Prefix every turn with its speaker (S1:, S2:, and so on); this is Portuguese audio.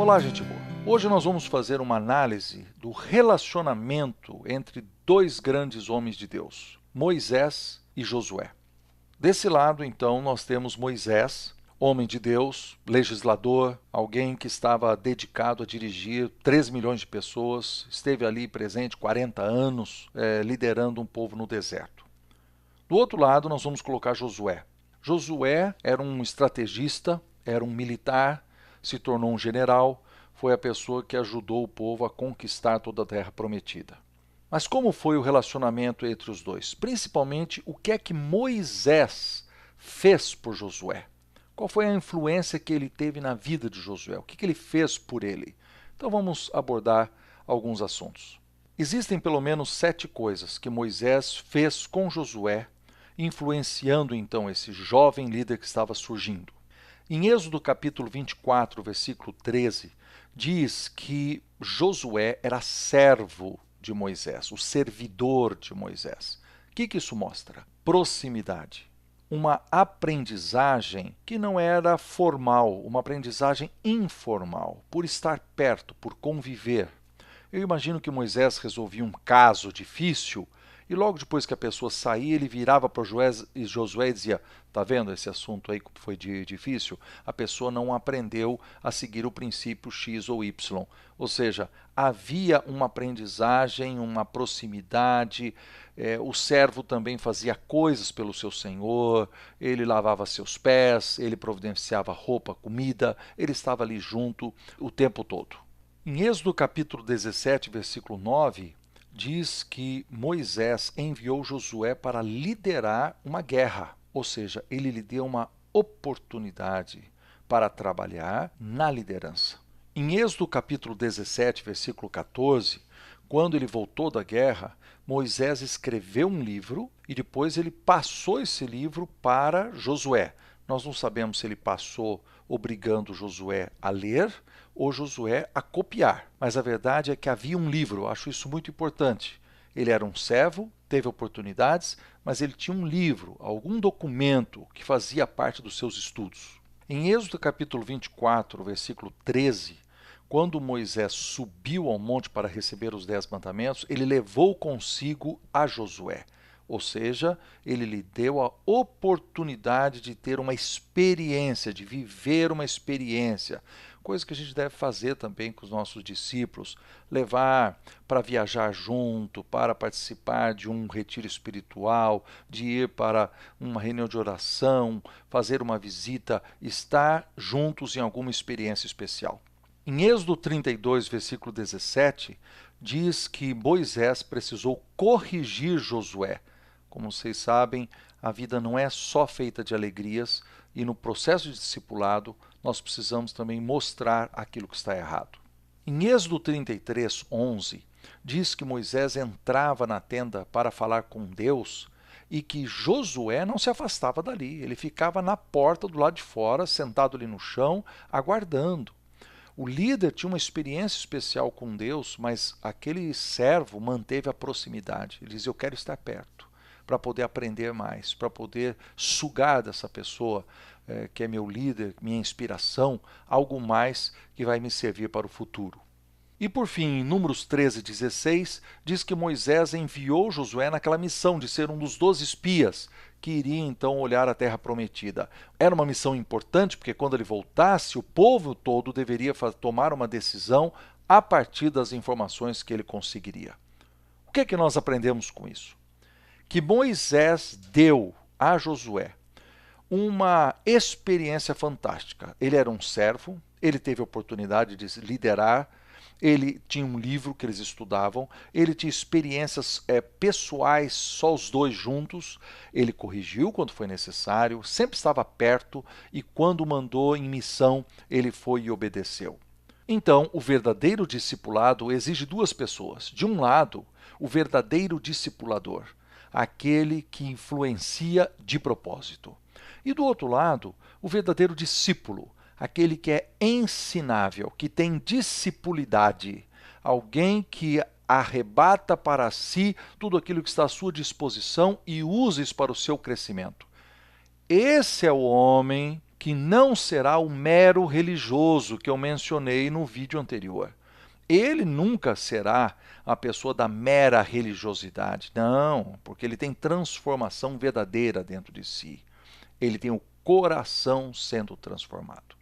S1: Olá, gente boa! Hoje nós vamos fazer uma análise do relacionamento entre dois grandes homens de Deus, Moisés e Josué. Desse lado, então, nós temos Moisés, homem de Deus, legislador, alguém que estava dedicado a dirigir 3 milhões de pessoas, esteve ali presente 40 anos, liderando um povo no deserto. Do outro lado, nós vamos colocar Josué. Josué era um estrategista, era um militar, se tornou um general, foi a pessoa que ajudou o povo a conquistar toda a terra prometida. Mas como foi o relacionamento entre os dois? Principalmente, o que é que Moisés fez por Josué? Qual foi a influência que ele teve na vida de Josué? O que ele fez por ele? Então vamos abordar alguns assuntos. Existem pelo menos 7 coisas que Moisés fez com Josué, influenciando então esse jovem líder que estava surgindo. Em Êxodo capítulo 24, versículo 13, diz que Josué era servo de Moisés, o servidor de Moisés. O que isso mostra? Proximidade. Uma aprendizagem que não era formal, uma aprendizagem informal, por estar perto, por conviver. Eu imagino que Moisés resolvia um caso difícil e logo depois que a pessoa saía, ele virava para Josué e dizia: tá vendo esse assunto aí que foi difícil? A pessoa não aprendeu a seguir o princípio X ou Y. Ou seja, havia uma aprendizagem, uma proximidade. O servo também fazia coisas pelo seu senhor, ele lavava seus pés, ele providenciava roupa, comida, ele estava ali junto o tempo todo. Em Êxodo capítulo 17, versículo 9, diz que Moisés enviou Josué para liderar uma guerra, ou seja, ele lhe deu uma oportunidade para trabalhar na liderança. Em Êxodo capítulo 17, versículo 14, quando ele voltou da guerra, Moisés escreveu um livro e depois ele passou esse livro para Josué. Nós não sabemos se ele passou obrigando Josué a ler ou Josué a copiar. Mas a verdade é que havia um livro, eu acho isso muito importante. Ele era um servo, teve oportunidades, mas ele tinha um livro, algum documento que fazia parte dos seus estudos. Em Êxodo capítulo 24, versículo 13, quando Moisés subiu ao monte para receber os 10 mandamentos, ele levou consigo a Josué. Ou seja, ele lhe deu a oportunidade de ter uma experiência, de viver uma experiência. Coisa que a gente deve fazer também com os nossos discípulos, levar para viajar junto, para participar de um retiro espiritual, de ir para uma reunião de oração, fazer uma visita, estar juntos em alguma experiência especial. Em Êxodo 32, versículo 17, diz que Moisés precisou corrigir Josué. Como vocês sabem, a vida não é só feita de alegrias e no processo de discipulado nós precisamos também mostrar aquilo que está errado. Em Êxodo 33, 11, diz que Moisés entrava na tenda para falar com Deus e que Josué não se afastava dali, ele ficava na porta do lado de fora, sentado ali no chão, aguardando. O líder tinha uma experiência especial com Deus, mas aquele servo manteve a proximidade. Ele dizia: eu quero estar perto, para poder aprender mais, para poder sugar dessa pessoa que é meu líder, minha inspiração, algo mais que vai me servir para o futuro. E por fim, em Números 13, 16, diz que Moisés enviou Josué naquela missão de ser um dos 12 espias que iria então olhar a terra prometida. Era uma missão importante porque quando ele voltasse, o povo todo deveria tomar uma decisão a partir das informações que ele conseguiria. O que é que nós aprendemos com isso? Que Moisés deu a Josué uma experiência fantástica. Ele era um servo, ele teve a oportunidade de liderar, ele tinha um livro que eles estudavam, ele tinha experiências pessoais, só os dois juntos, ele corrigiu quando foi necessário, sempre estava perto e quando mandou em missão, ele foi e obedeceu. Então, o verdadeiro discipulado exige duas pessoas. De um lado, o verdadeiro discipulador, aquele que influencia de propósito. E do outro lado, o verdadeiro discípulo, aquele que é ensinável, que tem discipulidade, alguém que arrebata para si tudo aquilo que está à sua disposição e usa isso para o seu crescimento. Esse é o homem que não será o mero religioso que eu mencionei no vídeo anterior. Ele nunca será a pessoa da mera religiosidade. Não, porque ele tem transformação verdadeira dentro de si. Ele tem o coração sendo transformado.